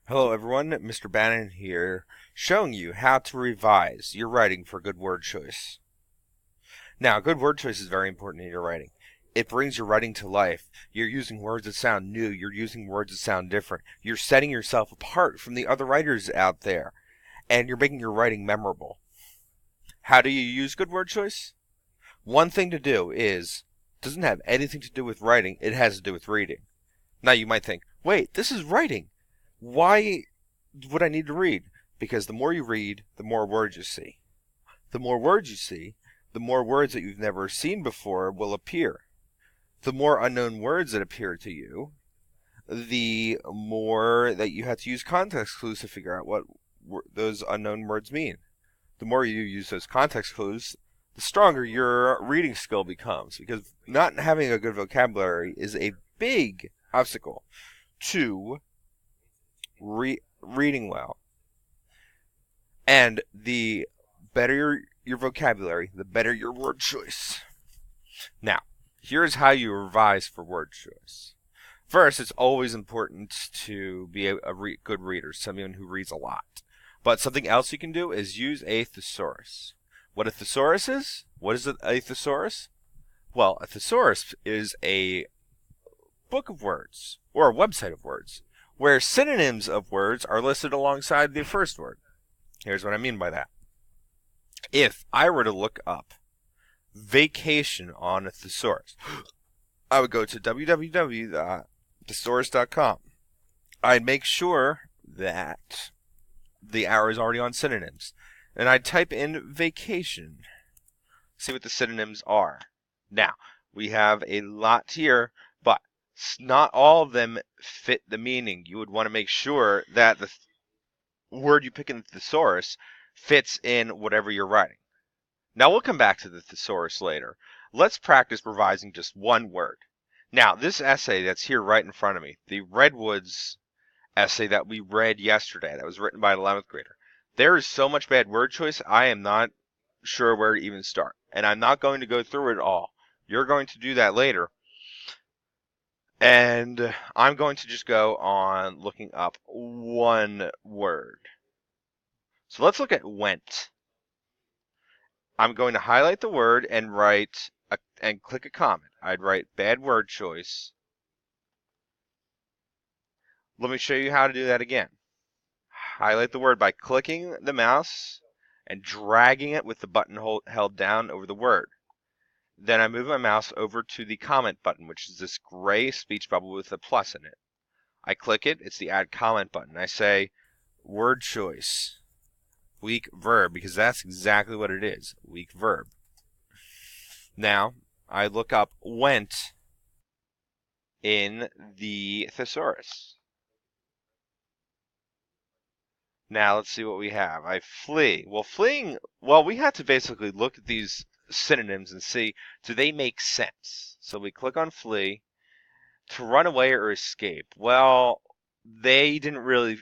Hello everyone, Mr. Bannon here, showing you how to revise your writing for good word choice. Now, good word choice is very important in your writing. It brings your writing to life. You're using words that sound new, you're using words that sound different. You're setting yourself apart from the other writers out there, and you're making your writing memorable. How do you use good word choice? One thing to do doesn't have anything to do with writing, it has to do with reading. Now you might think, wait, this is writing. Why would I need to read? Because the more you read, the more words you see. The more words you see, the more words that you've never seen before will appear. The more unknown words that appear to you, the more that you have to use context clues to figure out what those unknown words mean. The more you use those context clues, the stronger your reading skill becomes, because not having a good vocabulary is a big obstacle to reading well. And the better your vocabulary, the better your word choice. Now, here's how you revise for word choice. First, it's always important to be a good reader, someone who reads a lot. But something else you can do is use a thesaurus. What a thesaurus is? What is a thesaurus? Well, a thesaurus is a book of words, or a website of words, where synonyms of words are listed alongside the first word. Here's what I mean by that. If I were to look up vacation on a thesaurus, I would go to www.thesaurus.com. I'd make sure that the arrow is already on synonyms, and I'd type in vacation, see what the synonyms are. Now, we have a lot here, but not all of them fit the meaning. You would want to make sure that the word you pick in the thesaurus fits in whatever you're writing. Now we'll come back to the thesaurus later. Let's practice revising just one word. Now, this essay that's here right in front of me, the Redwoods essay that we read yesterday, that was written by an 11th grader, there is so much bad word choice, I am not sure where to even start. And I'm not going to go through it all. You're going to do that later. And I'm going to just go on looking up one word. So let's look at went. I'm going to highlight the word and and click a comment. I'd write bad word choice. Let me show you how to do that again. Highlight the word by clicking the mouse and dragging it with the button held down over the word. Then I move my mouse over to the comment button, which is this gray speech bubble with a plus in it. I click it, it's the add comment button. I say word choice, weak verb, because that's exactly what it is, weak verb. Now, I look up went in the thesaurus. Now, let's see what we have. I flee. Well, fleeing, we have to basically look at these synonyms and see, do they make sense? So we click on flee. To run away or escape. Well, they didn't really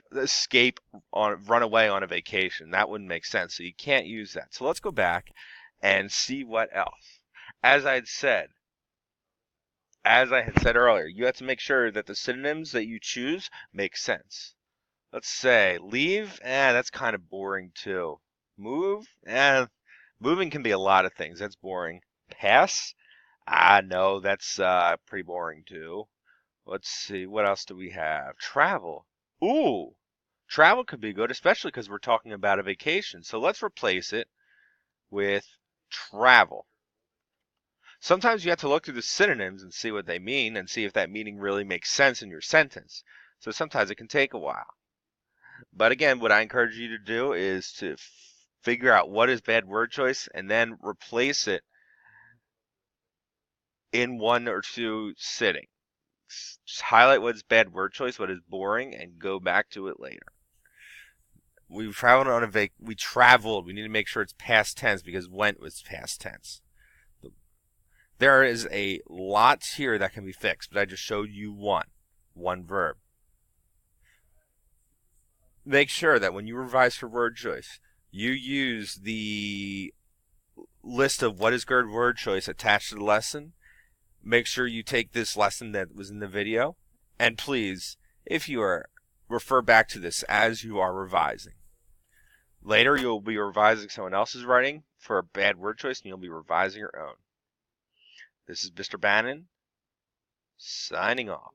run away on a vacation. That wouldn't make sense, so you can't use that. So let's go back and see what else. As I had said earlier, you have to make sure that the synonyms that you choose make sense. Let's say leave, that's kind of boring too. Move, moving can be a lot of things. That's boring. Pass, no, that's pretty boring too. Let's see, what else do we have? Travel. Ooh, travel could be good, especially because we're talking about a vacation. So let's replace it with travel. Sometimes you have to look through the synonyms and see what they mean and see if that meaning really makes sense in your sentence. So sometimes it can take a while. But again, what I encourage you to do is to figure out what is bad word choice and then replace it in one or two sittings. Just highlight what is bad word choice, what is boring, and go back to it later. We traveled on a we traveled. We need to make sure it's past tense because went was past tense. There is a lot here that can be fixed, but I just showed you one verb. Make sure that when you revise for word choice, you use the list of what is good word choice attached to the lesson. Make sure you take this lesson that was in the video. And please, if you are refer back to this as you are revising. Later, you'll be revising someone else's writing for a bad word choice, and you'll be revising your own. This is Mr. Bannon, signing off.